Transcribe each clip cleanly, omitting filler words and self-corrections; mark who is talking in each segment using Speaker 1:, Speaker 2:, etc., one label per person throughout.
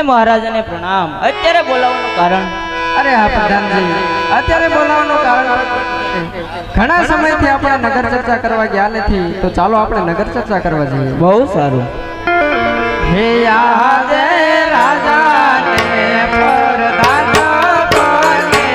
Speaker 1: મહારાજાને પ્રણામ. અત્યારે બોલાવવાનું કારણ?
Speaker 2: અરે હા પ્રધાનજી, અત્યારે બોલાવવાનું કારણ ઘણા સમયથી આપણે નગર ચર્ચા કરવા ગયા નથી, તો ચાલો આપણે નગર ચર્ચા કરવા જઈએ.
Speaker 1: બહુ સારું.
Speaker 2: હે આજે રાજાને પ્રધાન બને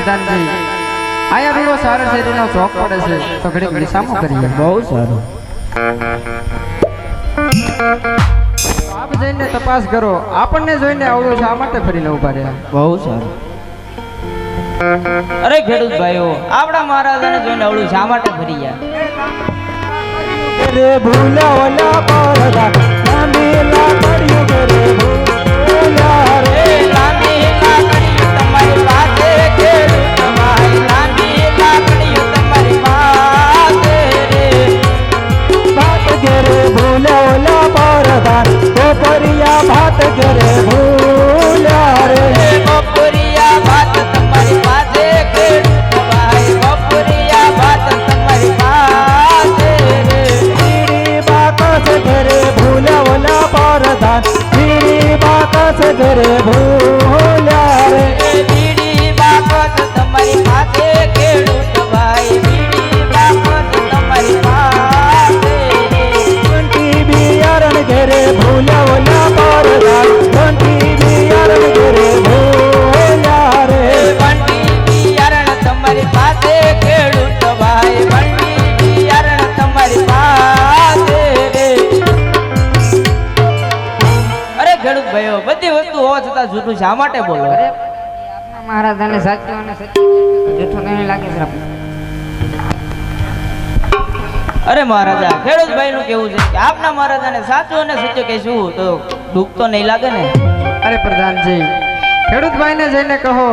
Speaker 2: ચાલિયા આયા વિવો સારા શેરીનો ચોક પડે છે, તો ઘડીક વિસામો કરીએ.
Speaker 1: બહુ સારું.
Speaker 2: આપ જઈને તપાસ કરો, આપણને જોઈને આવડું શા માટે ફરીને ઉભા રહ્યા?
Speaker 1: બહુ સારું. અરે ખેડૂત ભાઈઓ, આપણા મહારાજાને જોઈને આવડું શા માટે ફરી ગયા?
Speaker 3: રે ભૂલા ઓલા પરદા લાંબી લાકડીઓ રે ભૂલા રે
Speaker 1: લાંબી લાકડીઓ તમારી પાસે ખેડૂત ભાઈ, લાંબી લાકડીઓ તમારી પાસે રે
Speaker 3: ભાત ઘેરે ભૂલા ઓલા પરદા કોપરિયા ભાત ઘેરે ભૂલા રે
Speaker 1: બપોરિયા ભાત તમારી પાસે ખેડૂત ભાઈ, બપોરિયા ભાત તમારી પાસે રે
Speaker 3: બાકસ ઘરે ભૂલા ઓલા પરદા બાકસ ઘરે ભૂલા રે
Speaker 1: બીડી બાકસ તમારી પાસે ખેડૂત ભાઈ, બીડી બાકસ તમારી પાસે
Speaker 3: ઘંટી બિયારણ ઘરે ભૂલા ઓલા પરદા ઘંટી બિયારણ ઘરે ભૂલા રે
Speaker 1: બંડી બિયારણ તમારી પાસે ખેડૂત ભાઈ, બંડી બિયારણ તમારી પાસે રે. અરે ખેડૂત ભાઈઓ, બધી વસ્તુ હોવા છતાં જૂઠું શા માટે બોલો?
Speaker 2: આપણા મહારાજાને સાચું અને સત્ય જૂઠું નહીં લાગે છે.
Speaker 1: અરે મહારાજા, ખેડૂત ભાઈ નું કેવું છે કે આપના મહારાજાને સાચું અને સત્ય કહેશું તો દુઃખ તો નહીં લાગે ને?
Speaker 2: અરે પ્રધાનજી, ખેડૂતભાઈને જઈને કહો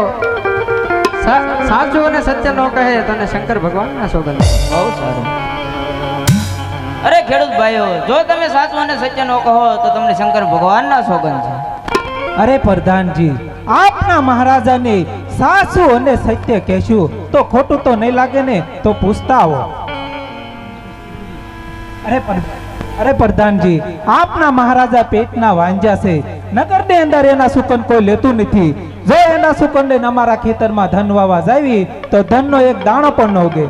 Speaker 2: સાચું અને સત્ય ન કહે તને શંકર ભગવાનના સોગંદ.
Speaker 1: બહુ સારું. અરે ખેડૂત ભાઈઓ, જો તમે સાચું અને સત્ય ન કહો તો તમને શંકર ભગવાનના સોગંદ છે.
Speaker 3: અરે પ્રધાનજી, આપના મહારાજાને સાચું અને સત્ય કહેશું તો ખોટું તો નહીં લાગે ને? તો પૂછતા આવો. અરે પ્રધાનજી, આપના મહારાજા પેટના વાંજા છે, નગરની અંદર એના સુકન કોઈ લેતું નથી. જો એના સુકન લઈને અમારા ખેતરમાં ધન વાવા જાવી તો ધનનો એક દાણો પણ ન ઉગે.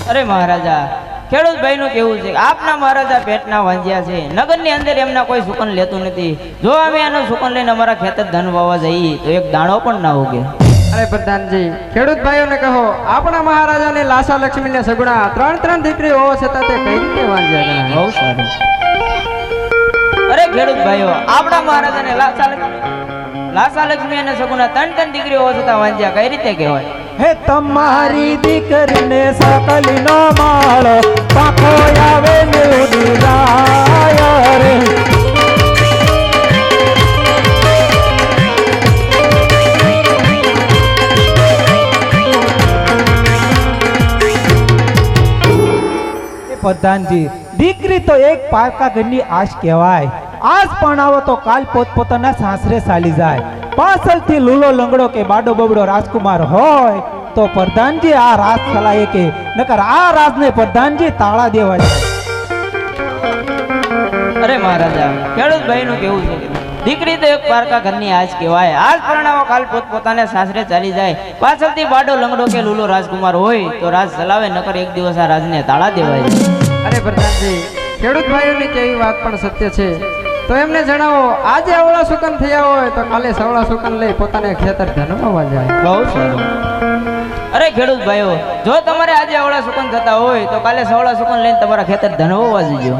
Speaker 1: અરે મહારાજા, ખેડૂત ભાઈ નું કેવું છે કે આપના મહારાજા પેટના વાંજ્યા છે, નગરની અંદર એમના કોઈ સુકન લેતું નથી. જો અમે એનું સુકન લઈને અમારા ખેતર ધન વાવા જઈએ તો એક દાણો પણ ના ઉગે.
Speaker 2: અરે પ્રધાનજી, ખેડૂત ભાઈઓને કહો આપણા મહારાજાને લાસા લક્ષ્મી ને સગુણા ત્રણ દીકરી હોવા છતાં તે કઈ રીતે વાંજ્યા ગણાય?
Speaker 1: બહુ સારું. અરે ખેડૂત ભાઈઓ, આપણા મહારાજાને લાસા લક્ષ્મી અને સગુણા ત્રણ દીકરી હોવા છતાં વાંજ્યા કઈ રીતે કહેવાય?
Speaker 3: હે તમારી દીકરીને સકલીનો માળો પાખો આવે ને ઉડી જાય રે પ્રધાનજી, દીકરી તો એક પારકા ઘરની આશ કહેવાય. આજ પણ આવો તો કાલ પોતપોતાના સાસરે ચાલી જાય. પાછળથી લૂલો લંગડો કે બાડો બબડો રાજકુમાર હોય તો પ્રધાનજી આ રાજ ચલાય કે નકર આ રાજને પ્રધાનજી તાળા દેવા જાય.
Speaker 1: અરે મહારાજા, ખેડૂત ભાઈ નું કેવું છે દીકરી તો એક પારકા ઘરની આજ કહેવાય. આજ પરણાવો કાલ પોતપોતાને સાસરે ચાલી જાય. પાછળથી બાડો લંગડો કે લૂલો રાજકુમાર હોય તો રાજ ચલાવે, નકર એક દિવસ આ રાજને તાળા દેવાય.
Speaker 2: અરે પ્રધાનજી, ખેડૂત ભાઈઓની કેવી વાત પણ સત્ય છે. તો એમને જણાવો, આજે અવળા સુકન થયા હોય તો કાલે સવળા સુકન લઈ પોતાને ખેતર ધનવા જાય.
Speaker 1: બહુ સારું. અરે ખેડૂત ભાઈઓ, જો તમારે આજે અવળા સુકન થતા હોય તો કાલે સવળા સુકન લઈને તમારા ખેતર ધનવા જજો.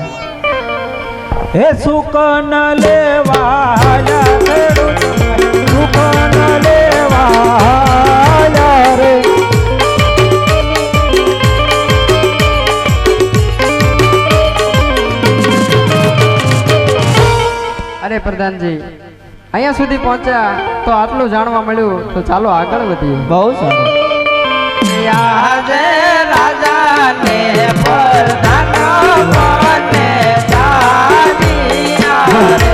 Speaker 3: હે સુકન લેવા ખેડૂત સુકન લેવા રે
Speaker 2: અરે પ્રધાનજી, અહીંયા સુધી પહોંચ્યા તો આટલું જાણવા મળ્યું, તો ચાલો આગળ વધીએ.
Speaker 1: બહુ સારું. યાદે રાજાને પરધાનો બને સાનિયા રે.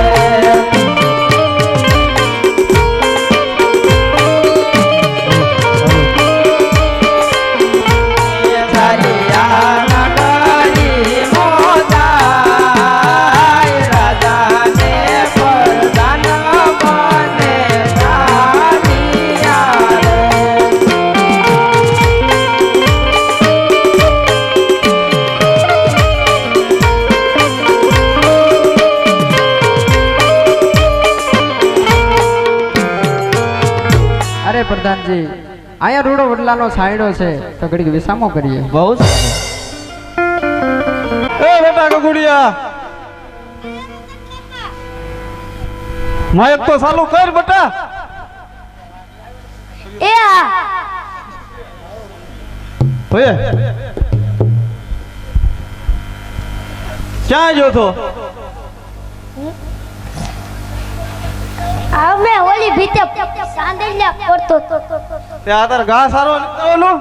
Speaker 2: અરે પ્રધાનજી, અહીંયા રૂડો વડલાનો છાંયડો છે, તો ઘડીક વિસામો કરીએ.
Speaker 1: બહુ સારું.
Speaker 4: એ બેટા ગગુડિયા, માયક તો ચાલુ કર બેટા.
Speaker 5: એ હા
Speaker 4: ઓય ક્યાં ગયો તો?
Speaker 5: અમે ઓલી ભીતે સાંદલિયા કરતો તો
Speaker 4: તે આ તાર ઘા સારો નથી ઓલું?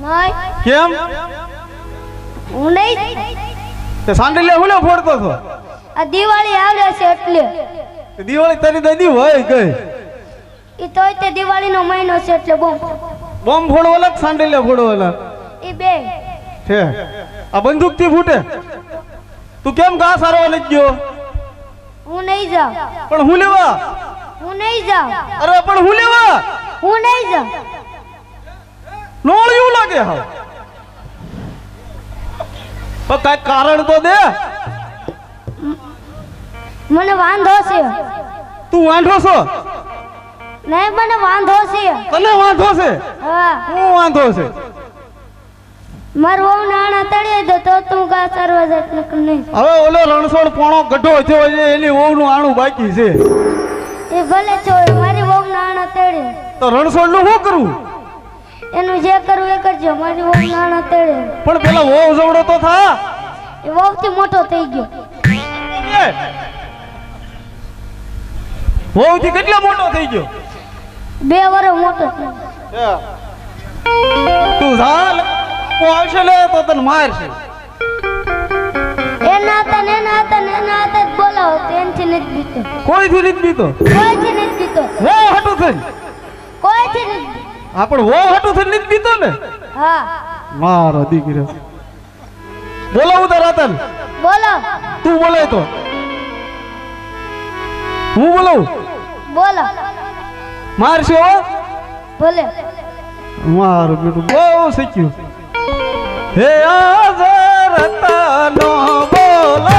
Speaker 5: નહીં
Speaker 4: કેમ?
Speaker 5: હું નહીં.
Speaker 4: તે સાંડલિયા હુલે ફોડતો હતો?
Speaker 5: આ દિવાળી આવે છે એટલે.
Speaker 4: તે દિવાળી તારી દાદી હોય ગઈ.
Speaker 5: એ તોય તે દિવાળીનો મહિનો છે એટલે બોમ્બ
Speaker 4: બોમ્બ ફોડો અલગ, સાંડલિયા ફોડો અલગ
Speaker 5: એ બે.
Speaker 4: છે. આ બંદૂક થી ફૂટે. તું કેમ ઘા સારો નથી ગયો?
Speaker 5: હું નહીં જાઉં.
Speaker 4: પણ હું લેવા?
Speaker 5: હું નહીં જાઉં.
Speaker 4: અરે પણ હું લેવા?
Speaker 5: હું નહીં જાઉં.
Speaker 4: નોળિયું લાગે હા. પણ કાંઈક કારણ તો દે.
Speaker 5: મને વાંધો છે.
Speaker 4: તું વાંઢો છો?
Speaker 5: નહીં, મને વાંધો છે.
Speaker 4: તને વાંધો છે?
Speaker 5: હા,
Speaker 4: હું વાંધો છે?
Speaker 5: માર વહુ નાણા તળિયે દો તો તું ઘા સારવા જાય નકર નહીં.
Speaker 4: હવે ઓલો રણછોડ પોણો ગઢો થયો છે, એની વહુનું આણું બાકી છે.
Speaker 5: એ ભલે ચોય, મારી વહુ નાણા તળે.
Speaker 4: તો રણછોડ નું શું કરવું?
Speaker 5: એનું જે કરવું એ કરજો, મારી વહુ નાણા તળે.
Speaker 4: પણ પેલા વહુ જવડો તો થા.
Speaker 5: એ વહુથી મોટો થઈ ગયો.
Speaker 4: વહુ થી કેટલા મોટો થઈ ગયો?
Speaker 5: 2 વર્ષ મોટો થઈ ગયો.
Speaker 4: તું ઝાલ હું આવશે લે તો તને મારશે.
Speaker 5: એના હતા જ બોલાવો તો એનથી નથી બીતો.
Speaker 4: કોઈથી નથી બીતો?
Speaker 5: કોઈથી નથી બીતો.
Speaker 4: વહુ હાટું થઈ?
Speaker 5: કોઈથી નથી.
Speaker 4: હા પણ વહુ હાટું થઈ નથી બીતો ને?
Speaker 5: હા,
Speaker 4: મારો દીકરો. બોલાવું તારા તન?
Speaker 5: બોલો.
Speaker 4: તું બોલે તો હું બોલાવું?
Speaker 5: બોલો.
Speaker 4: મારશે હો?
Speaker 5: ભલે.
Speaker 4: મારું બેટું બહુ શીખ્યું. હે આઝરતનો બોલાવા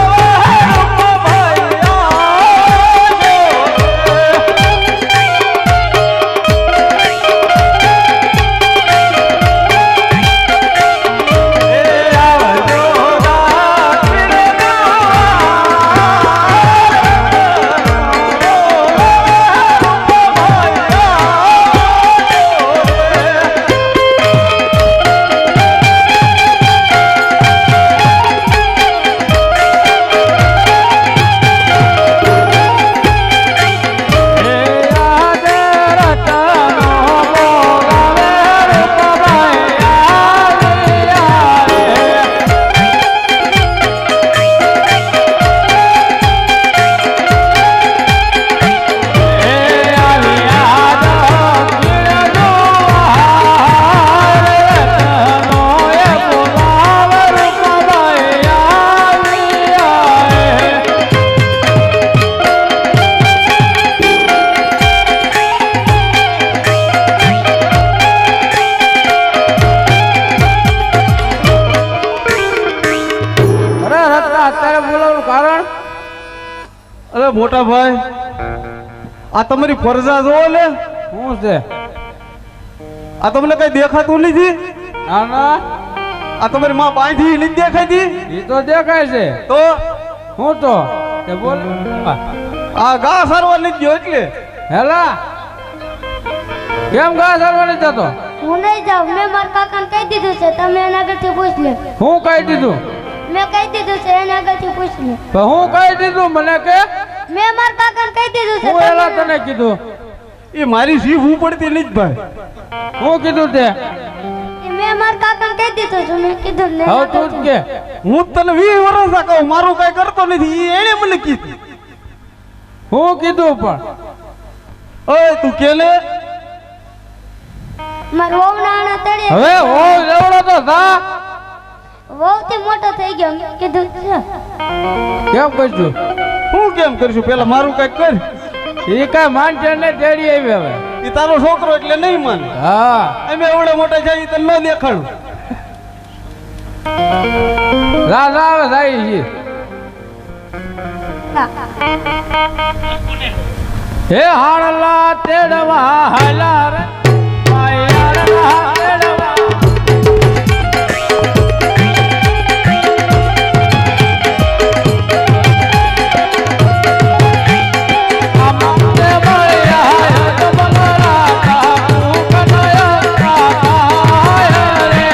Speaker 4: અરે મોટા ભાઈ, આ તમારી ફરજા જોવો ને.
Speaker 3: શું છે?
Speaker 4: આ તમને કઈ દેખાતું નથી?
Speaker 3: ના ના,
Speaker 4: આ તમારી માં બાંધી નથી દેખાતી?
Speaker 3: એ તો દેખાય છે.
Speaker 4: તો
Speaker 3: હું તો તે બોલ.
Speaker 4: આ ઘા સારવા નથી ગયો એટલે.
Speaker 3: હેલા કેમ ઘા સારવા નથી જતો?
Speaker 5: હું નહીં જાઉં. મેં મારા કાકાને કહી દીધું છે, તમે એના આગળથી પૂછ લે.
Speaker 3: હું કહી દીધું?
Speaker 5: મેં કહી દીધું છે, એના આગળથી પૂછ લે.
Speaker 3: તો હું કહી દીધું મને કે
Speaker 5: મેં મારા કાકાને કહી દીધું છે
Speaker 4: હું એલા
Speaker 5: તમે-
Speaker 4: તને કીધું એ મારી જીભ ઉપડતી નહીં જ ભાઈ હું કીધું તે
Speaker 5: મેં મારા કાકાને કહી દીધું છે મેં કીધું ને
Speaker 4: હવે તું જ કે હું તને 20 વર્ષ કહું મારું કઈ કરતો નથી એને મને કીધું હું કીધું પણ ઓય તું કે લે
Speaker 5: મારા વહુ નાણા તળે
Speaker 4: હવે હો લેવડો તો થા
Speaker 5: વહુ થી મોટો થઈ ગયો મેં કીધું છે
Speaker 4: કેમ કરશું હું કેમ કરશું પેલા મારું કઈક કર એ કઈ માનશે ને તેડી આવી હવે એ તારો છોકરો એટલે નહીં માને હા અમે એવડે મોટા જાય તને ન દેખાડું લા લા હવે જાય છે હે હાળલા તેડવા હાલા રે માયાળલા તેડવા અમને મળ્યા તો બલરા કાકુ કનયા કાયા રે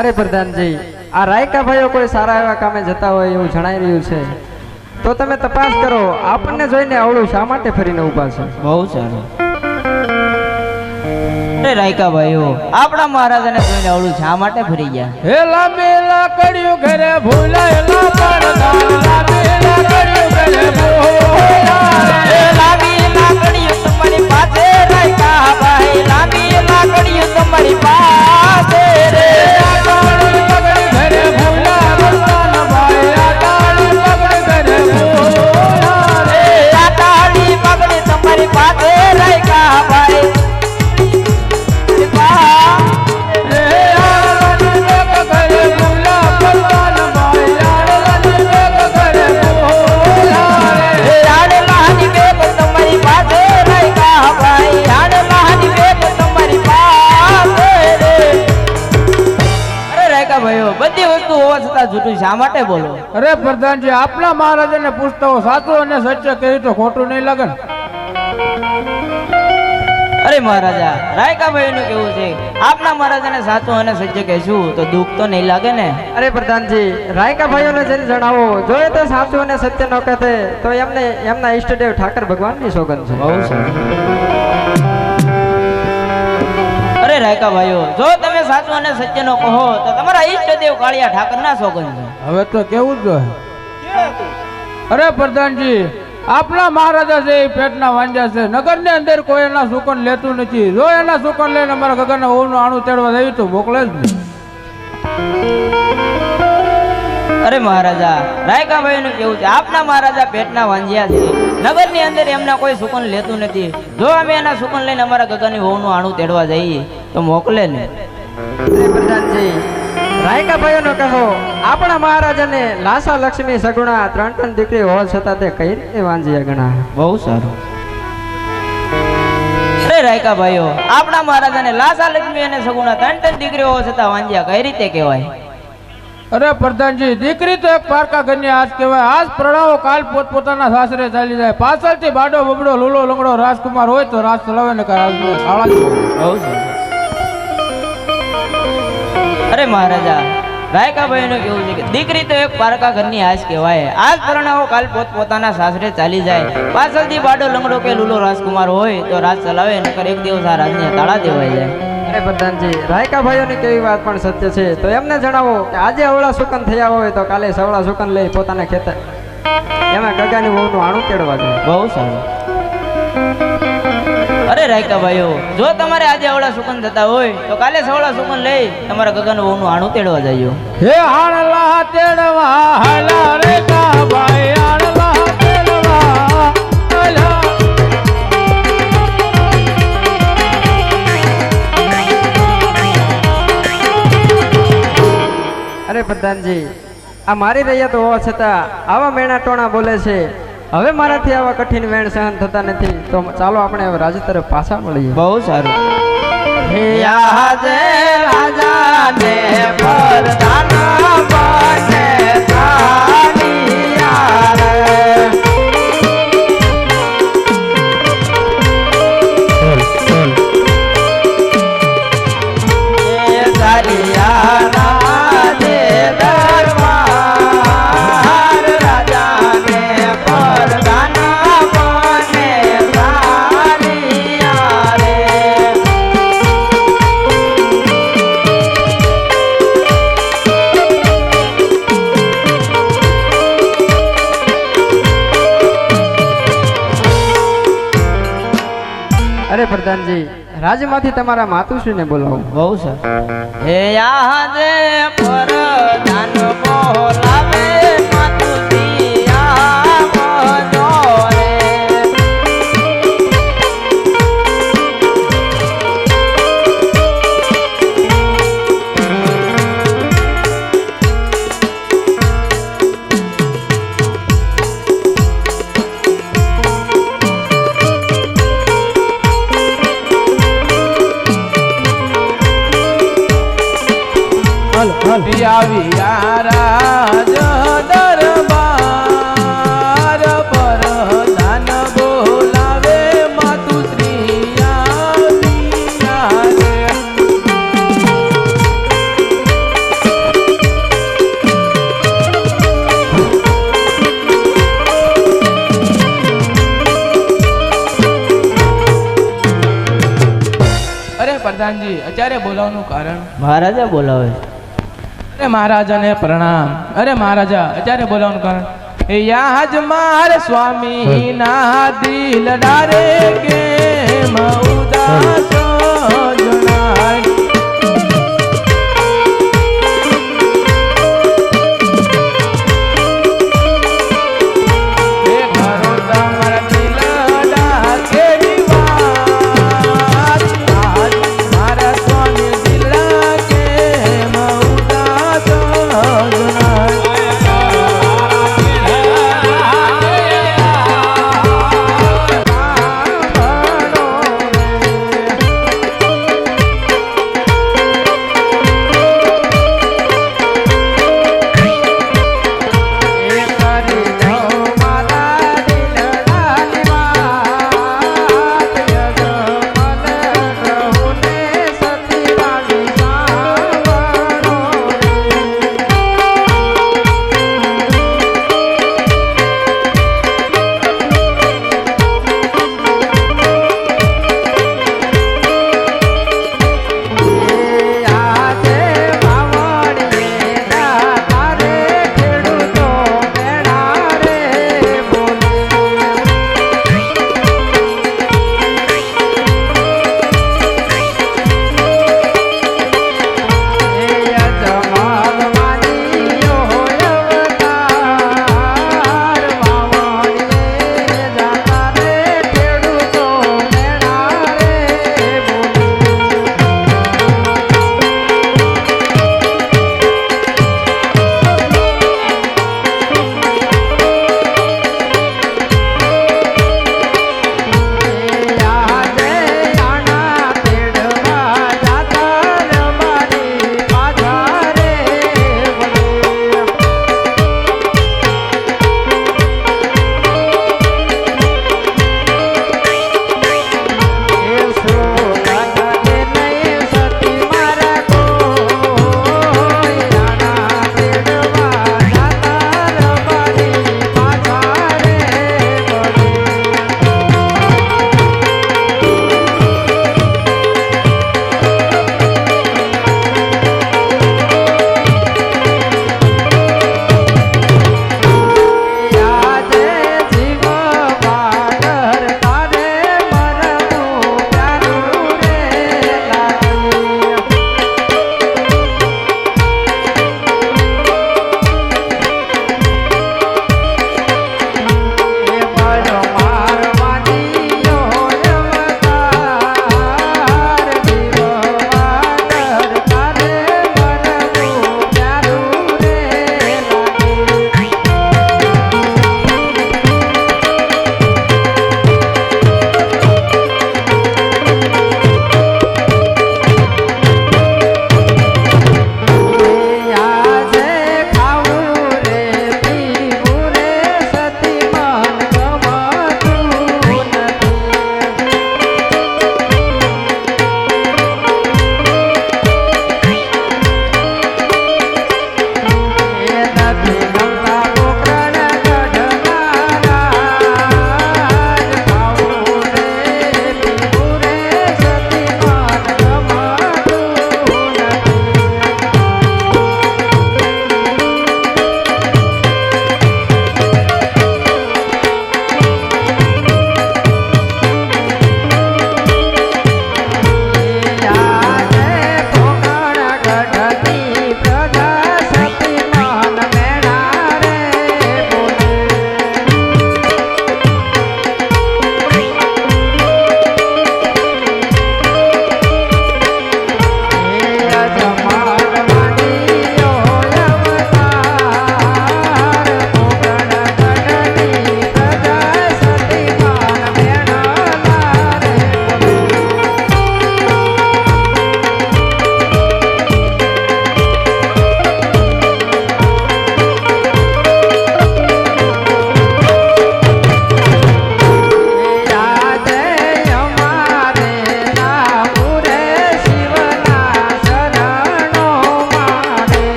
Speaker 2: અરે પ્રધાનજી આ રાયકા ભાઈઓ કોઈ સારા એવા કામે જતા હોય એવું જણાઈ રહ્યું છે તો તમે તપાસ કરો આપણને જોઈને આવડું શા માટે ફરીને ઊભા છે
Speaker 1: બહુ સારું. અરે રાયકા ભાઈઓ આપણા મહારાજાને જોઈને અવળું શા માટે ફરી ગયા?
Speaker 4: હે લાંબેલા કડિયું ઘરે ભૂલાયેલા પડદા લાંબેલા કડિયું ઘરે ભૂલાયેલા
Speaker 1: એ લાંબી લાકડીઓ તમારી પાસે રાયકા ભાઈ, લાંબી લાકડીઓ તમારી પાસે રે.
Speaker 4: આટાળી પગડી ઘરે ભૂલા વરસાન ભાઈ આટાળી પગડી ઘરે ભૂલા
Speaker 1: એ આટાળી પગડી તમારી પાસે રાયકા ભાઈ.
Speaker 4: રે આળાની એક ઘરે ભૂલા વરસાન ભાઈ આળાની એક ઘરે ભૂલા રે
Speaker 1: એ આડલાની બેગ તમારી પાસે રાયકા ભાઈ, આડલાની બેગ તમારી પાસે રે. અરે રાયકા ભાઈઓ બધી વસ્તુ હોવા છતાં જૂઠું શા માટે બોલો?
Speaker 4: અરે પ્રધાનજી આપના મહારાજાને પૂછતા હો સાચું અને સત્ય કહ્યું તો ખોટું નહીં લાગે ને
Speaker 1: અરે મહારાજા રાયકા ભાઈ નું કેવું છે આપના મહારાજાને સાચું અને સત્ય કહેશું તો દુઃખ તો નહીં લાગે ને?
Speaker 2: અરે પ્રધાનજી રાયકા ભાઈઓને જરી જણાવો જોઈએ તો સાચું અને સત્ય ન કહે તો એમને એમના ઈષ્ટદેવ ઠાકર ભગવાનની સોગંદ છે
Speaker 1: બહુ સારું. અરે રાયકા ભાઈઓ જો તમે સાચું અને સત્ય નો કહો તો તમારા ઈષ્ટદેવ કાળિયા ઠાકર ના સોગંદ છે.
Speaker 4: હવે તો કેવું જ જોઈએ અરે પ્રધાનજી આપના મહારાજા છે એ પેટના વાંજા છે નગરની અંદર કોઈ એના સુકન લેતું નથી જો એના સુકન લઈને અમારા ગગનના ઓનું આણું તેડવા જઈએ તો મોકલે જ નહીં
Speaker 1: અરે મહારાજા રાયકા ભાઈ નું કેવું છે આપના મહારાજા પેટના વાંજ્યા છે નગરની અંદર એમના કોઈ સુકન લેતું નથી જો અમે એના સુકન લઈને અમારા ગગનની વહુનું આણું તેડવા જઈએ તો મોકલે ને?
Speaker 2: અરે પ્રધાનજી રાયકા ભાઈઓનો કહો આપણા મહારાજાને લાસા લક્ષ્મી સગુણા ત્રણ દીકરી હોવા છતાં તે કઈ રીતે વાંજીયા ગણા
Speaker 1: બહુ સારું. અરે રાયકા ભાઈઓ આપણા મહારાજાને લાસા લક્ષ્મી અને સગુણા ત્રણ દીકરીઓ હોવા છતાં વાંજ્યા કઈ રીતે કહેવાય?
Speaker 4: અરે પ્રધાનજી દીકરી તો એક પારકા ઘરની આજ કહેવાય આજ પ્રણાવો કાલ પોતપોતાના સાસરે ચાલી જાય પાછળથી બાડો બબડો લૂલો લંગડો રાજકુમાર હોય તો રાજ ચલાવે ને કાંઈ શાળા જ હોય.
Speaker 1: બહુ સારું. અરે મહારાજા રાયકાભાઈ નું કેવું છે કે દીકરી તો એક પારકા ઘરની આજ કહેવાય આજ પરણાવો કાલ પોતપોતાના સાસરે ચાલી જાય પાછળથી બાડો લંગડો કે લૂલો રાજકુમાર હોય તો રાજ ચલાવે નકર એક દિવસ આ રાજને તાળા દેવાઈ જાય.
Speaker 2: અરે પ્રધાનજી રાયકા ભાઈઓની કેવી વાત પણ સત્ય છે તો એમને જણાવો કે આજે અવળા સુકન થયા હોય તો કાલે સવળા સુકન લઈ પોતાના ખેતર એમાં ગગાની વહુનું આણું કેળવા જાય
Speaker 1: બહુ સારું. અરે રાયકા ભાઈઓ જો તમારે આજે અવળા સુકન થતા હોય તો કાલે સવળા સુકન લઈ તમારા ગગન વહુનું આણું તેડવા જઈએ.
Speaker 4: હે હાણલા તેડવા હાલા રે કા ભાઈ હાણલા તેડવા હાલા
Speaker 2: અરે પ્રધાનજી આ મારી રહ્યા તો હોવા છતાં આવા મેણા ટોણા બોલે છે હવે મારાથી આવા કઠિન વેણ સહન થતા નથી તો ચાલો આપણે હવે રાજા તરફ પાછા મળીએ
Speaker 1: બહુ સારું. હે આજે રાજાને પરદાના બને તાળિયા રે. હે
Speaker 2: પ્રધાનજી રાજમાંથી તમારા માતુશ્રીને બોલાવો.
Speaker 1: બહુ સર હે આજે પરધાન બોલાવે માતુજી આવજો રે.
Speaker 4: આવ્યા રાજ દરબાર પરધાન બોલાવે માતુશ્રી આવ્યા રે. અરે પ્રધાનજી અત્યારે બોલાવવાનું કારણ?
Speaker 1: મહારાજા બોલાવે છે.
Speaker 4: અરે મહારાજાને પ્રણામ. અરે મહારાજા અત્યારે બોલાવવાનું કારણ? એ યાજ માર સ્વામી ના દિલ ડારે કે ઉદાસ જણાય. એ ઘરો તમારા દિલ ડાકેરી વાત. આજ મારા સ્વામી દિલ કે ઉદાસ જણાય.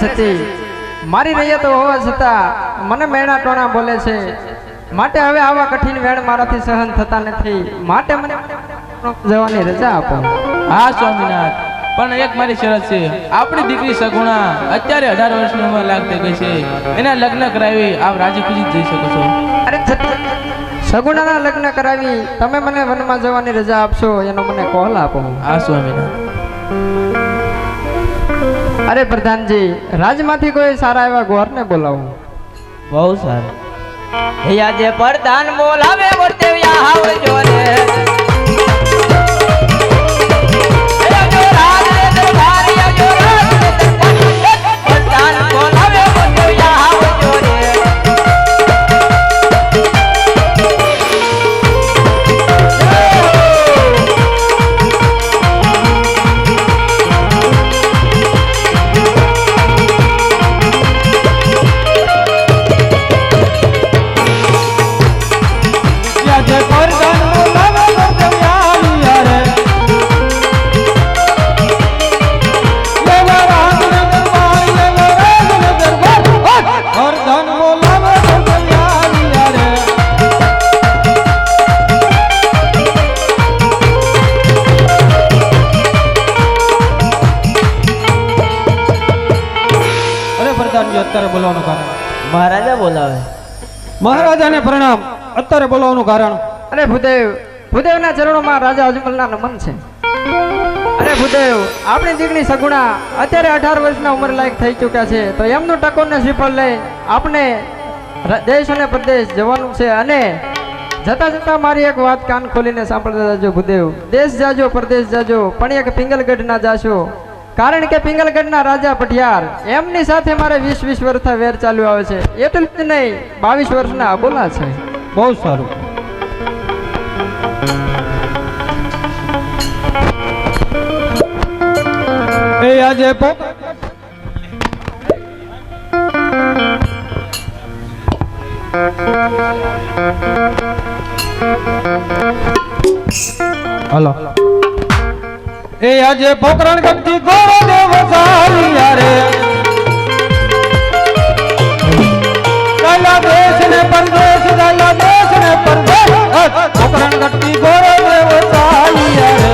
Speaker 2: સતી મારી રૈયતો હોવા છતાં મને મેણા ટોણા બોલે છે, માટે હવે આવા કઠિન વેણ મારાથી સહન થતા નથી, માટે મને જવાની રજા આપો.
Speaker 4: હા સ્વામિનાથ, પણ એક મારી શરત છે. આપણી દીકરી સગુણા અત્યારે 18 વર્ષની ઉંમર લાગતી ગઈ છે, એના લગ્ન કરાવી આપ રાજી ખુશી જઈ શકો છો.
Speaker 2: અરે સગુણાના લગ્ન કરાવી તમે મને વનમાં જવાની રજા આપશો એનો મને કોલ આપો.
Speaker 4: હા સ્વામિનાથ.
Speaker 2: અરે પ્રધાનજી, રાજમાંથી કોઈ સારા એવા ગોરને બોલાવો.
Speaker 1: બહુ સારું. હે આજે પ્રધાન બોલાવે વર્તવ્યા આવજો રે. હે આવજો રાજ રે દરબારી, આવજો રાજ રે દરબારી. પ્રધાન બોલાવે વર્તવ્યા આવજો રે.
Speaker 3: અત્યારે બોલાવવાનું કારણ
Speaker 1: મહારાજા બોલાવે.
Speaker 3: મહારાજાને પ્રણામ. અત્યારે બોલાવવાનું કારણ
Speaker 2: અરે ભૂદેવના ચરણોમાં રાજા અજમલના નમન છે. અરે ભૂદેવ, આપણી દીકરી સગુણા અત્યારે 18 વર્ષના ઉંમર લાયક થઈ ચૂક્યા છે, તો એમનું ટકોરને શ્રીફળ લઈ આપણે દેશ અને પ્રદેશ જવાનું છે. અને જતા જતા મારી એક વાત કાન ખોલીને સાંભળતા જાજો ભૂદેવ. દેશ જાજો પરદેશ જાજો, પણ એક પિંગલગઢ ના જાશો, કારણ કે પિંગલગઢના રાજા પટિયાર એમની સાથે મારે 20 વર્ષથી વેર ચાલ્યો આવે છે. એટલું જ નહીં, 22 વર્ષના અબોલા છે.
Speaker 3: બહુ સારું. એ આજે હલો. એ આજે પોકરણ ગમતી ગોરો દેવ સાલિયા રે, ચાલા દેશ ને પરદેશ, ચાલા દેશ ને પરદેશ. પોકરણ ગમતી ગોરો દેવ સાલિયા રે.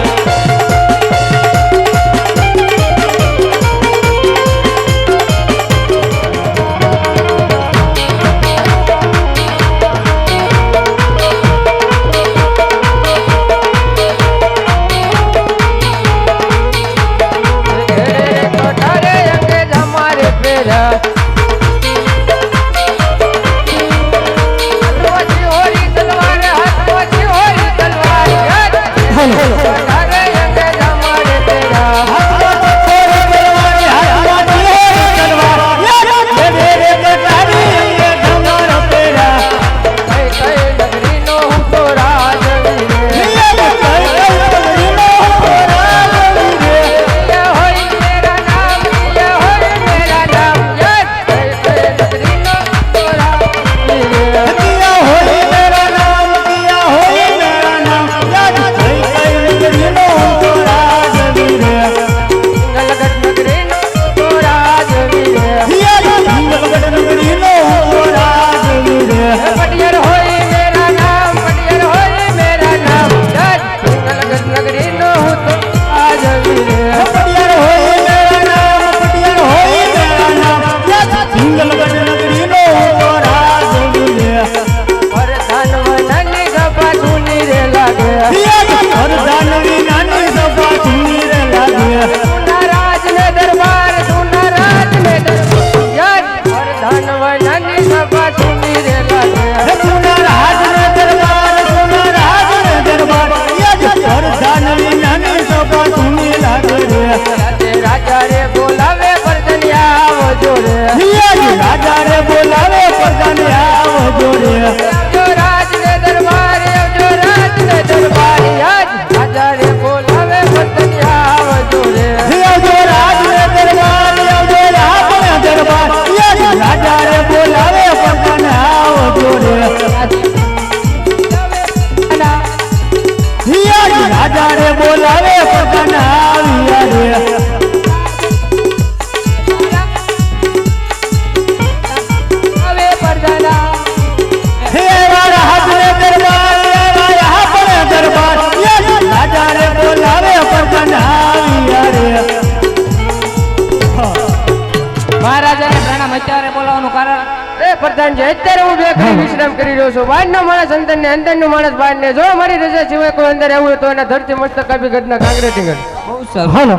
Speaker 2: પ્રધાનજી અત્યારે હું બે ઘડી વિશ્રામ કરી રહ્યો છું. બહારનો માણસ અંદરને, અંદરનો માણસ બહારને. જો મારી રજા સિવાય કોઈ અંદર આવ્યું હોય તો એના ધરતી મસ્તક કાપી ગદના કાંગરેટી ગઢ.
Speaker 1: બહુ સારું.
Speaker 3: હાલો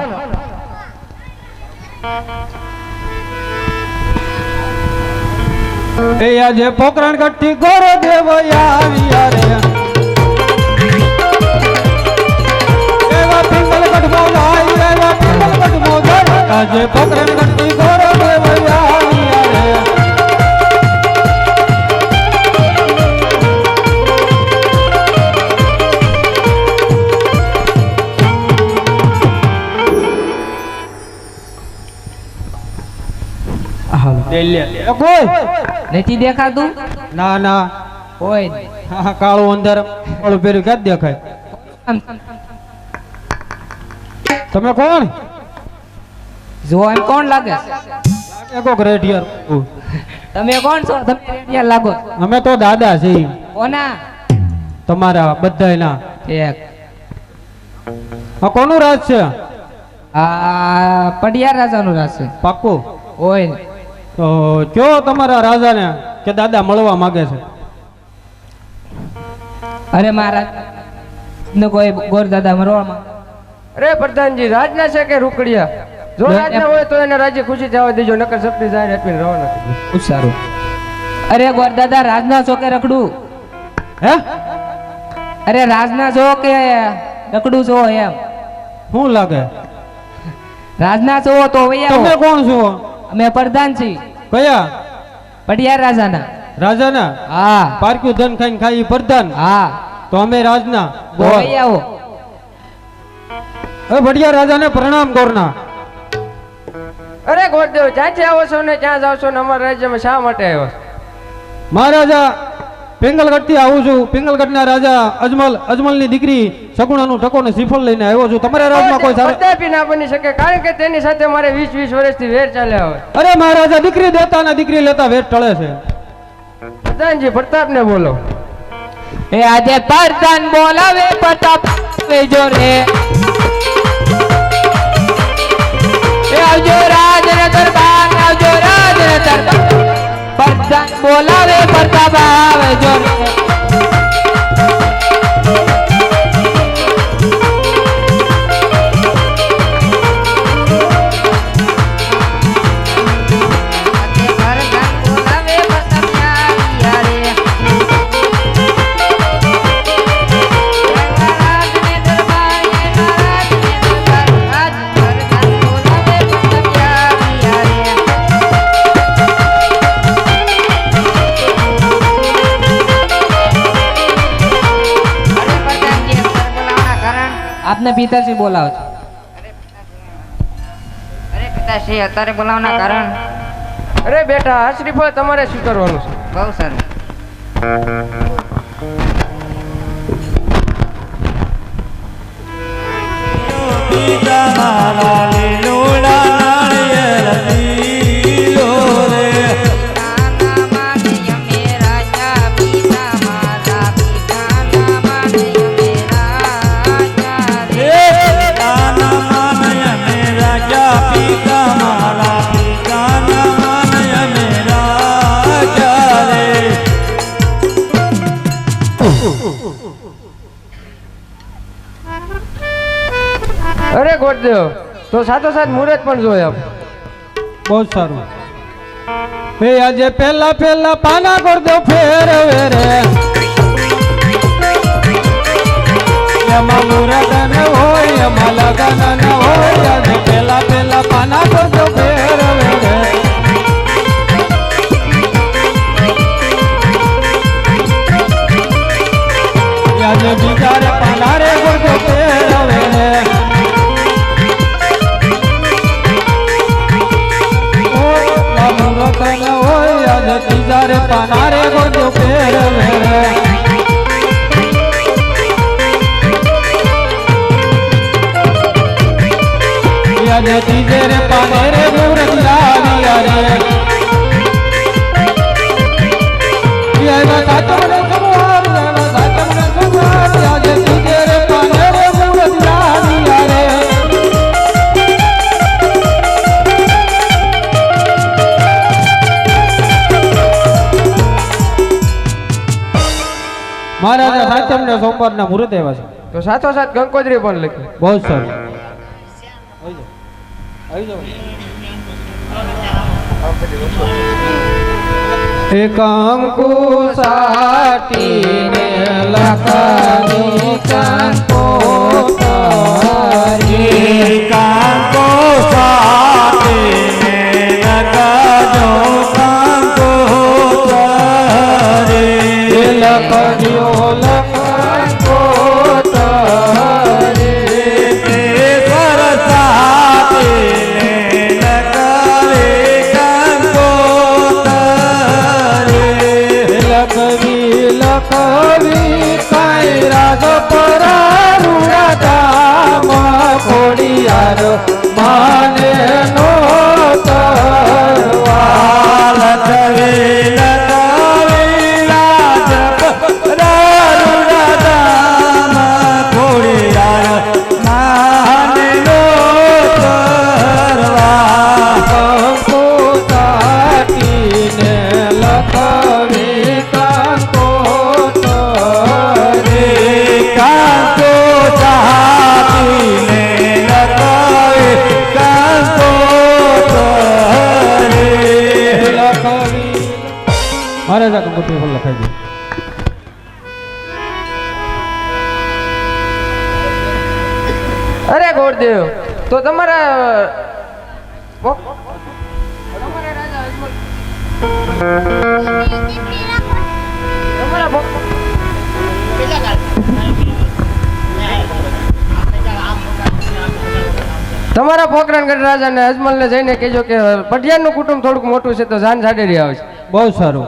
Speaker 3: એ આજે પોકરણ ગઢથી ગોરો દેવ આવ્યા રે એવા પિંગલગઢ મોલાઈ એવા પિંગલગઢ મોલાઈ આજે પોકરણ ગઢથી ગોરો દેવ આવ્યા રે કોઈ
Speaker 1: નથી દેખાતું?
Speaker 3: ના ના
Speaker 1: હોય
Speaker 3: હા કાળું અંદર કાળું પહેર્યું ક્યાં દેખાય તમે કોણ
Speaker 1: જો એમ કોણ લાગે?
Speaker 3: એકો રેડિયર
Speaker 1: તમે કોણ છો? તમે રેડિયા લાગો.
Speaker 3: અમે તો દાદા છીએ
Speaker 1: કોના?
Speaker 3: તમારા બધાયના
Speaker 1: એક
Speaker 3: આ કોનું રાજ છે
Speaker 1: આ પડિયાર રાજાનું રાજ છે.
Speaker 3: પાક્કું
Speaker 1: હોય
Speaker 3: તો કયો તમારા રાજાને કે દાદા મળવા માંગે છે
Speaker 1: અરે મહારાજ ને કોઈ ગોર દાદા મરવામાં
Speaker 2: અરે પ્રધાનજી રાજના છે કે રૂકડિયા? જો રાજના હોય તો એને રાજ્ય ખુશી થવા દેજો, નકર સપની જાય આપીને રવાના.
Speaker 1: ખૂબ સારું. અરે ગોર દાદા રાજના છો કે રખડું?
Speaker 3: હે
Speaker 1: અરે રાજના છો કે રખડું છો? એમ
Speaker 3: શું લાગે
Speaker 1: રાજના છો તો વૈયા
Speaker 3: તમે કોણ છો
Speaker 1: અમે પ્રધાન છીએ
Speaker 3: કયા
Speaker 1: પડિયાર રાજાના.
Speaker 3: રાજાના
Speaker 1: હા
Speaker 3: પારક્યું ધન ખાઈને ખાઈ પ્રધાન
Speaker 1: હા
Speaker 3: તો અમે રાજના
Speaker 1: તો વૈયાઓ.
Speaker 3: એ ભડિયા રાજાને પ્રણામ કોરના
Speaker 2: અરે ગોરદેવ જ્યાંથી આવો છો ને ત્યાં જાવ છો ને અમારા રાજ્યમાં શા માટે આવ્યો?
Speaker 3: મહારાજા પિંગલગઢ થી આવું છું. પિંગલગઢના રાજા અજમલની દીકરી સગુણાનું ટકો ને શ્રીફળ લઈને આવ્યો છું. તમારા રાજમાં કોઈ સારા
Speaker 2: કદાપી ના બની શકે, કારણ કે તેની સાથે મારે 20 વર્ષથી વેર ચાલ્યા હોય.
Speaker 3: અરે મહારાજા દીકરી દેતા ને દીકરી લેતા વેર ટળે છે.
Speaker 2: પ્રધાનજી પ્રતાપને બોલો.
Speaker 1: એ આજે પ્રધાન બોલાવે પ્રતાપ વેજો રે. એ આવજો રાજ ને દરબાર, આવજો રાજ ને દરબાર. પ્રધાન બોલાવે પ્રતાપ આવજો રે. આપને પિતાશ્રી બોલાવો છો.
Speaker 6: અરે પિતાશ્રી અત્યારે બોલાવવાના કારણ?
Speaker 2: અરે બેટા આ શ્રીફળ તમારે સ્વીકારવાનું છે.
Speaker 6: બહુ સારું.
Speaker 2: અરે ગોરદેવ તો સાથોસાથ મુહૂર્ત પણ જોયા.
Speaker 3: બહુ સારું. એ આજે પહેલા પહેલા પાના ગોરદેવ ફેરવે રે એમાં મુહૂર્ત ન હોય એમાં લગન ન હોય. આજે પહેલા પહેલા પાના ગોરદેવ ફેરવે રે આજે બીજા રે પાના રે ગોરદેવ ફેરવે રે. તીજારે પાનારે ગોરદેવ ફેરવે રે યાદ તીજરે પાનેરે મુરત લાવ્યા રે યાદ સાતમને સવાર યાદ સાતમને સવાર યાદ તીજરે પાનેરે મુરત લાવ્યા રે.
Speaker 4: રાજકુમારના મુહૂર્ત આવ્યા છે.
Speaker 2: તો સાથોસાથ કંકોત્રી પણ લખી.
Speaker 4: બહુ સારું. કંકુ સાટીને લખની કંકોત્રી
Speaker 3: કાંકો સાટીને લખજો કંકોત્રી
Speaker 4: લખજો માને નો તરવાલ મહારાજા કંકોત્રી પર લખાઈ દે.
Speaker 2: અરે ગોરદેવ, તો તમારા તમારા પોખરાણગઢ રાજાને અજમલને જઈને કહેજો કે પટિયારનું કુટુંબ થોડુંક મોટું છે તો જાન જાડેરી આવે છે.
Speaker 4: બહુ સારું.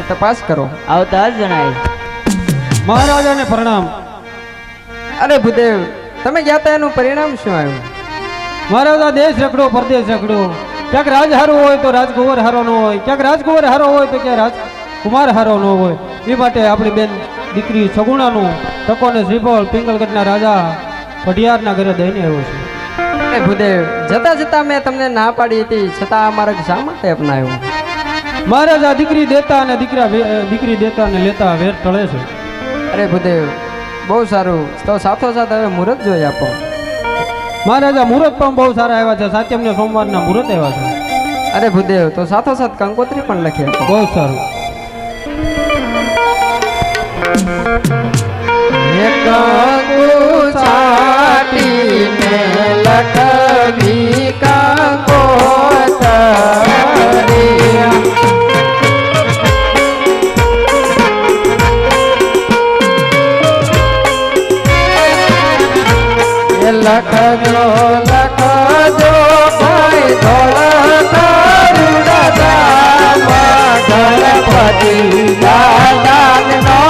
Speaker 2: તપાસ કરો.
Speaker 1: આવતા જ જણાય.
Speaker 4: મહારાજાને પ્રણામ.
Speaker 2: અરે ભૂદેવ, તમે ગયા હતા એનું પરિણામ શું આવ્યું?
Speaker 4: મહારાજા દેશ રખડો પરદેશ રખડો, ક્યાંક રાજ હારો હોય તો રાજકુંવર હારો ન હોય, ક્યાંક રાજકુંવર હારો હોય તો ક્યાંક રાજકુમાર હારો ન હોય. એ માટે આપણી બેન દીકરી સગુણાનું તકોને શ્રીફળ પિંગલગઢના રાજા પઢિયારના ઘરે દઈને આવ્યો છે.
Speaker 2: અરે ભૂદેવ, જતા જતા મેં તમને ના પાડી હતી, છતાં આ માર્ગ શા માટે અપનાવ્યો?
Speaker 4: મહારાજા દીકરી દેતા અને દીકરી દેતા અને લેતા વેર ટળે છે.
Speaker 2: અરે ભૂદેવ, બહુ સારું. તો સાથોસાથ હવે મુહૂર્ત જોઈ આપો.
Speaker 4: મહારાજા મુહૂર્ત પણ બહુ સારા આવ્યા છે. સાતમ ને સોમવારના મુહૂર્ત આવ્યા છે.
Speaker 2: અરે ભૂદેવ, તો સાથોસાથ કંકોત્રી પણ લખી આપો.
Speaker 4: બહુ સારું.
Speaker 2: લખવી કંકોત્રી લખજો લખજો ભાઈ ગણપતિ દાદાનો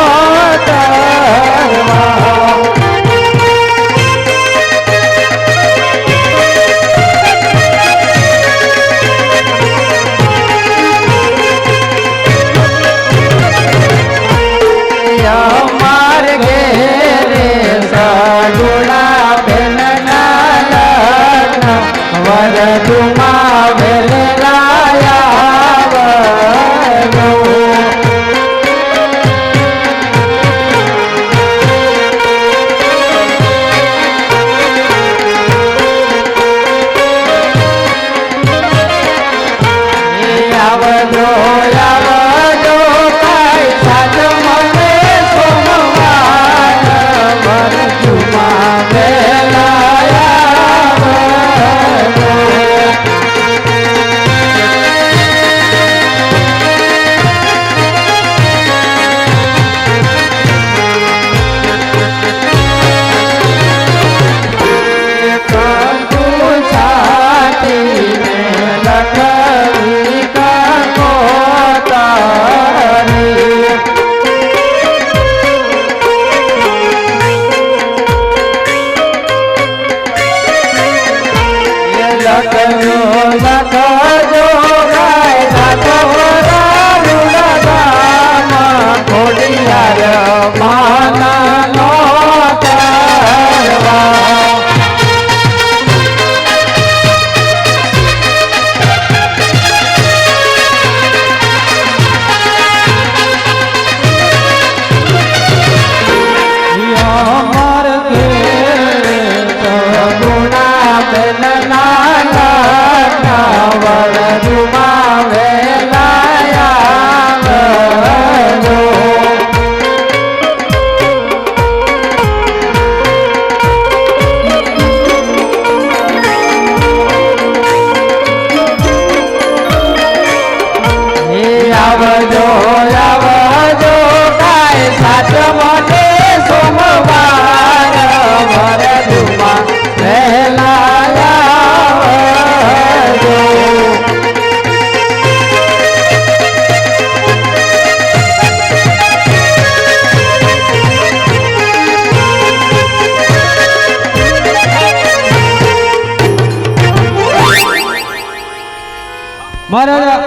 Speaker 4: મહારાજા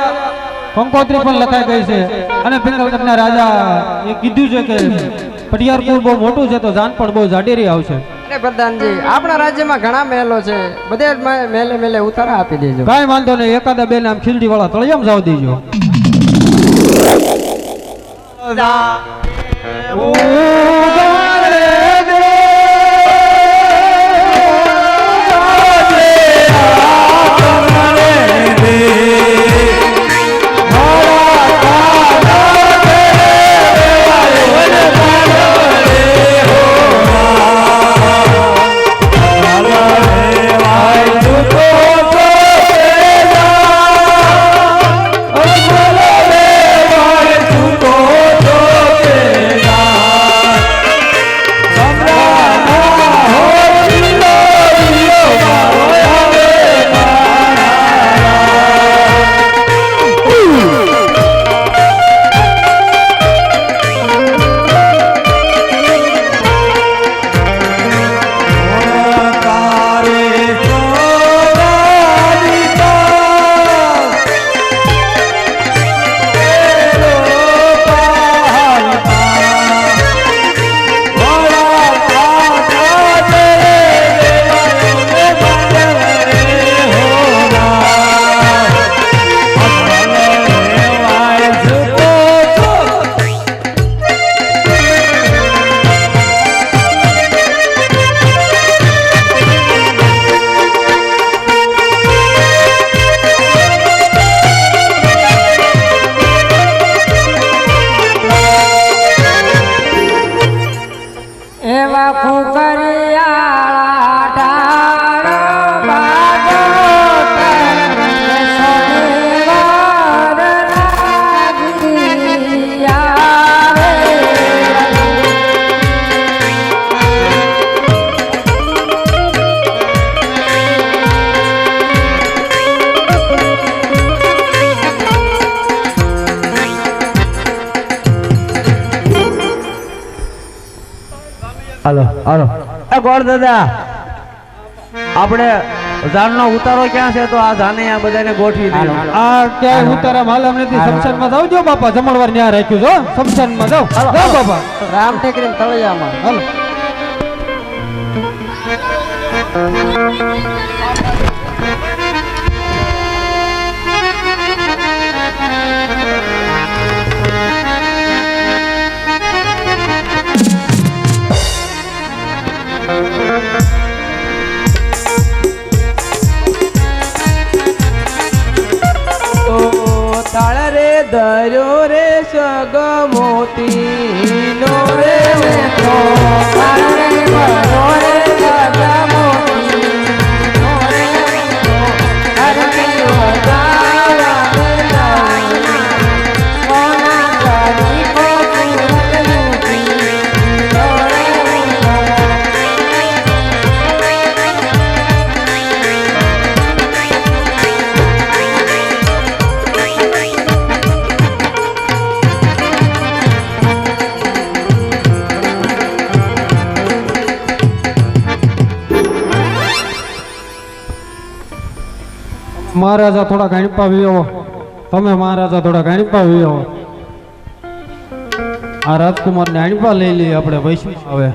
Speaker 4: કંકોત્રી પણ લખાઈ ગઈ છે અને પિંગલગઢના રાજા એ કીધું છે કે પટિયારપુર બહુ મોટું છે તો જાન પણ બહુ જાડેરી આવશે.
Speaker 2: અરે પ્રધાનજી આપણા રાજ્યમાં ઘણા મહેલો છે, બધે જ મહેલે મહેલે ઉતારા આપી દેજો.
Speaker 4: કાંઈ વાંધો નહીં, એકાદા બે નામ ખીલડી વાળા તળિયામાં જાવ દેજો.
Speaker 7: હાલો હાલો એ ગોળ દાદા, આપણે જાનનો ઉતારો ક્યાં છે તો આ જાને આ બધાને ગોઠવી દે.
Speaker 4: આ ક્યાંય ઉતારા માલમ નથી, શમશાનમાં જાવજો બાપા, જમણવાર ન્યા રાખ્યું છો, શમશાનમાં જાવ. જાવ બાપા.
Speaker 2: રામ ટેકરી તળિયામાં.
Speaker 4: હાલો.
Speaker 7: તાળ રે દર્યો રે સગ મોતી નો રે મેઠો, તાળ રે દર્યો રે સગ મોતી નો રે મેઠો, અરબીઓ ગાવા કોના કરી કો સુરત નો રે મેઠો.
Speaker 4: મહારાજા થોડા ગાણીપા વિયો, તમે મહારાજા થોડા ગાણીપા વિયો. આ રાજકુમાર ને આણીપા લઈ લઈએ આપણે વૈષ્ણવ આવે.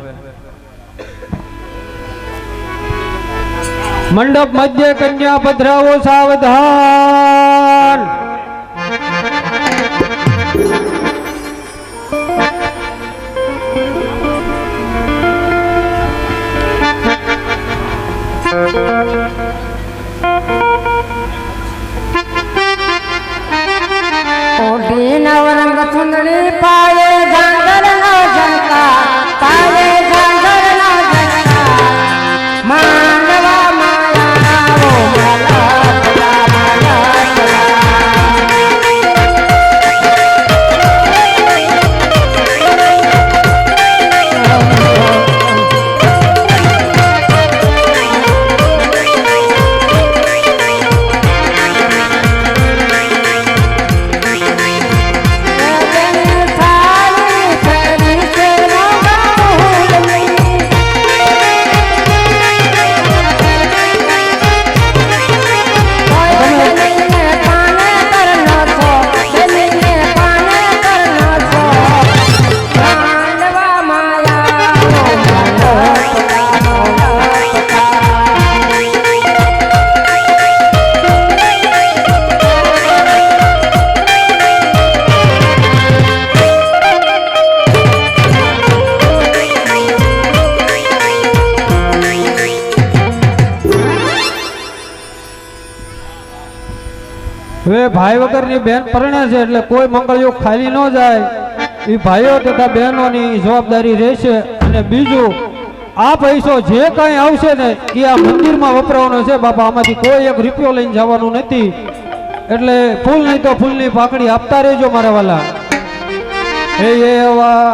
Speaker 4: મંડપ મધ્ય કન્યા પધરાવો સાવધાન.
Speaker 6: ઓઢી નવરંગ ચુંદડી પાયે ઝાંઝર નો ઝંકા, પાયે ઝાંઝર નો ઝંકા, માનવા માયાવો માલા પલા માલા પલા.
Speaker 7: Thank you.
Speaker 4: ભાઈ વગરની બેન પરણે છે એટલે કોઈ મંગળયુગ ખાલી ન જાય એ ભાઈઓ તથા બહેનોની જવાબદારી રહેશે. અને બીજું આ પૈસો જે કાંઈ આવશે ને એ આ મંદિરમાં વપરાવાનો છે બાપા. આમાંથી કોઈ એક રૂપિયો લઈને જવાનું નથી. એટલે ફૂલ નહીં તો ફૂલની પાકડી આપતા રહેજો મારા વાલા. હે એવા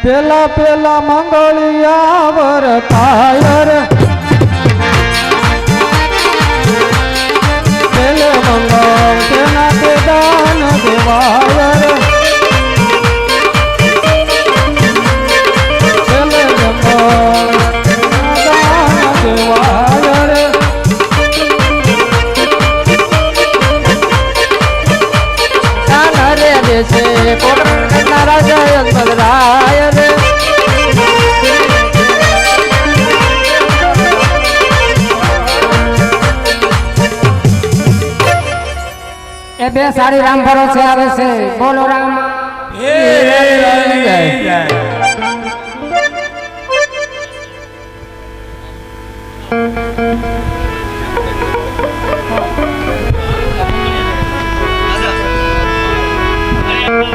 Speaker 4: પેલા પેલા મંગળિયા વરતાયર પેલે મંગળ તેના તે દાન દેવાયર પેલે મંગળ તેના દાન દેવાયર
Speaker 2: રે દેશે કોટના રાજા અંતરાય રે
Speaker 6: એ બે સાડી રામ ભરોસે આવે છે. બોલો રામ.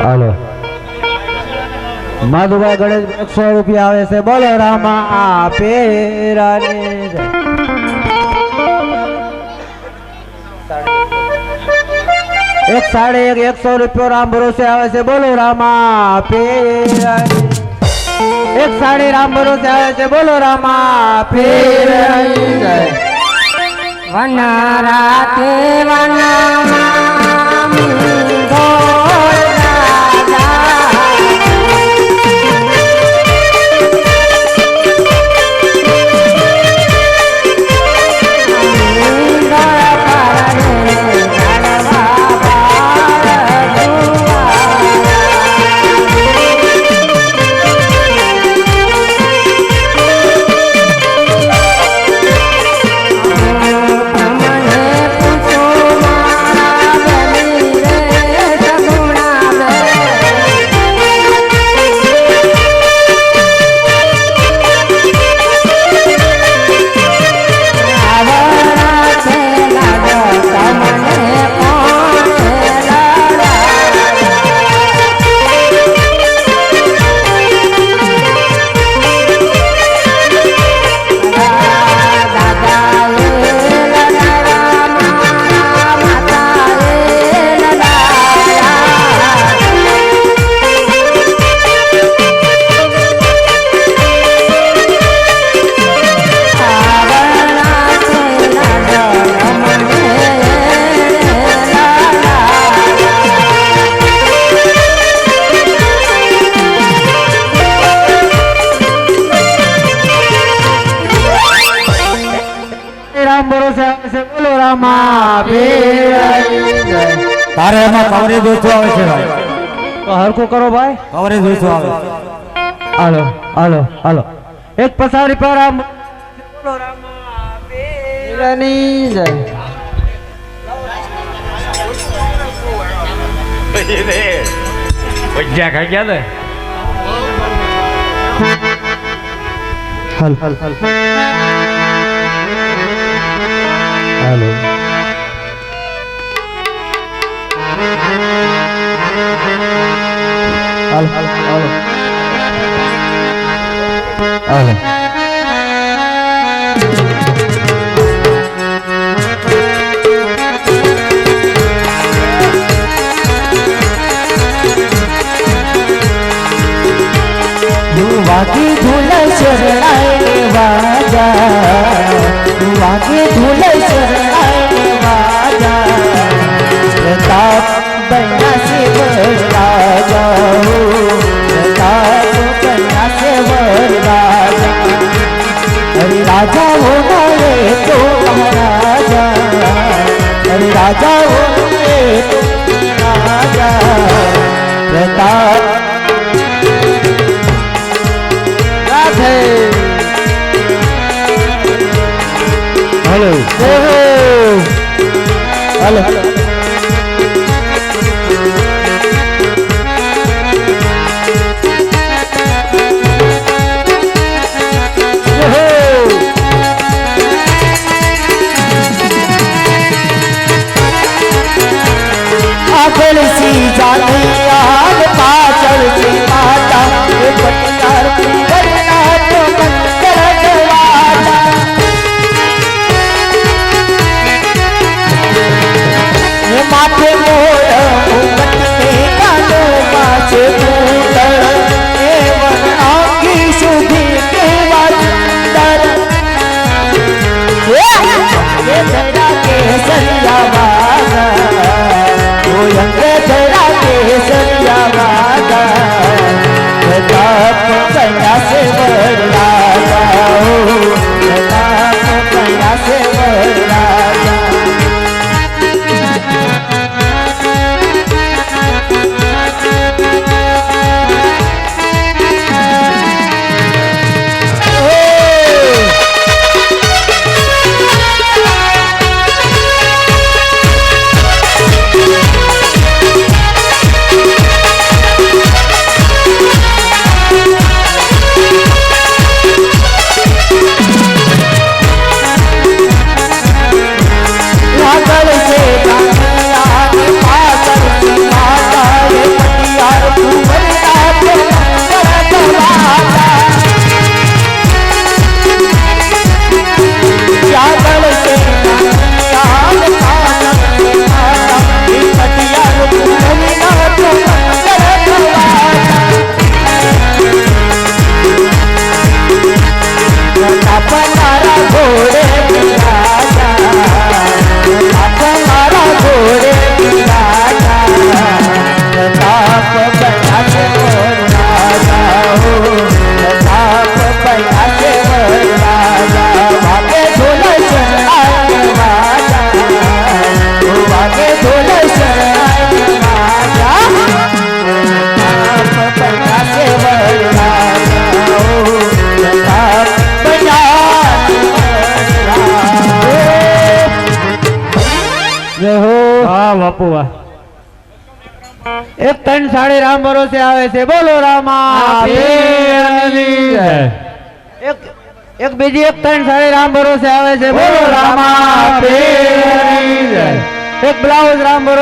Speaker 7: હાલો માધુભાઈ ગણેશ 100 રૂપિયા આવે છે. બોલો રામા પેરાને જય. એક સાડી 100 રૂપિયો રામ ભરોસે આવે છે. બોલો રામા પેરાને. એક સાડી રામ ભરોસે આવે છે. બોલો રામા પેરાને જય.
Speaker 6: વના રાતે વના
Speaker 7: રામ ભરોસે આવે છે. બોલો રામા પેરાને જય.
Speaker 8: તારે એમાં કવરેજ ઓછું આવે છે ભાઈ.
Speaker 7: તો હરખું કરો ભાઈ.
Speaker 8: કવરેજ ઓછું આવે છે.
Speaker 7: હાલો હાલો હાલો એક પસારી પર રામ બોલો રામા
Speaker 2: પેરાની જય.
Speaker 8: પૈસા ખાઈ ગયા ને.
Speaker 7: હાલ હાલ હાલ હાલો હાલ હાલ હાલો હાલો
Speaker 6: વાકી ધૂલ શરણાઈ વાજા વાકી ધૂલ શરણાઈ વાજા પ્રતાપ બન્યા से राजा प्रताप बन्या से राजा अरे राजा हो गए तो महाराजा अरे राजा हो गए तो राजा प्रताप
Speaker 7: हेलो हेलो આગળ સી જાતિયાર પાછળ સી માતા એ પટિયાર કુંવરના તો મંત્ર જવાતા એ માથે મોર મુકટને કાનો પાછે પૂતળ એ વરણાંગી સુધી કેવા સુંદર એ જરા કેસરિયા વાગા ઓ અંગ જરા કેસરિયા વાગા પ્રતાપ કન્યા સે વરરાજા ઓ પ્રતાપ કન્યા સે વરરાજા
Speaker 8: બાપુ વાહ
Speaker 7: એક ત્રણ સાડી રામ ભરોસે આવે છે બોલો રામા એક બીજી એક ત્રણ સાડી રામ ભરોસે આવે છે બોલો રામા એક બ્લાઉઝ રામ ભરોસે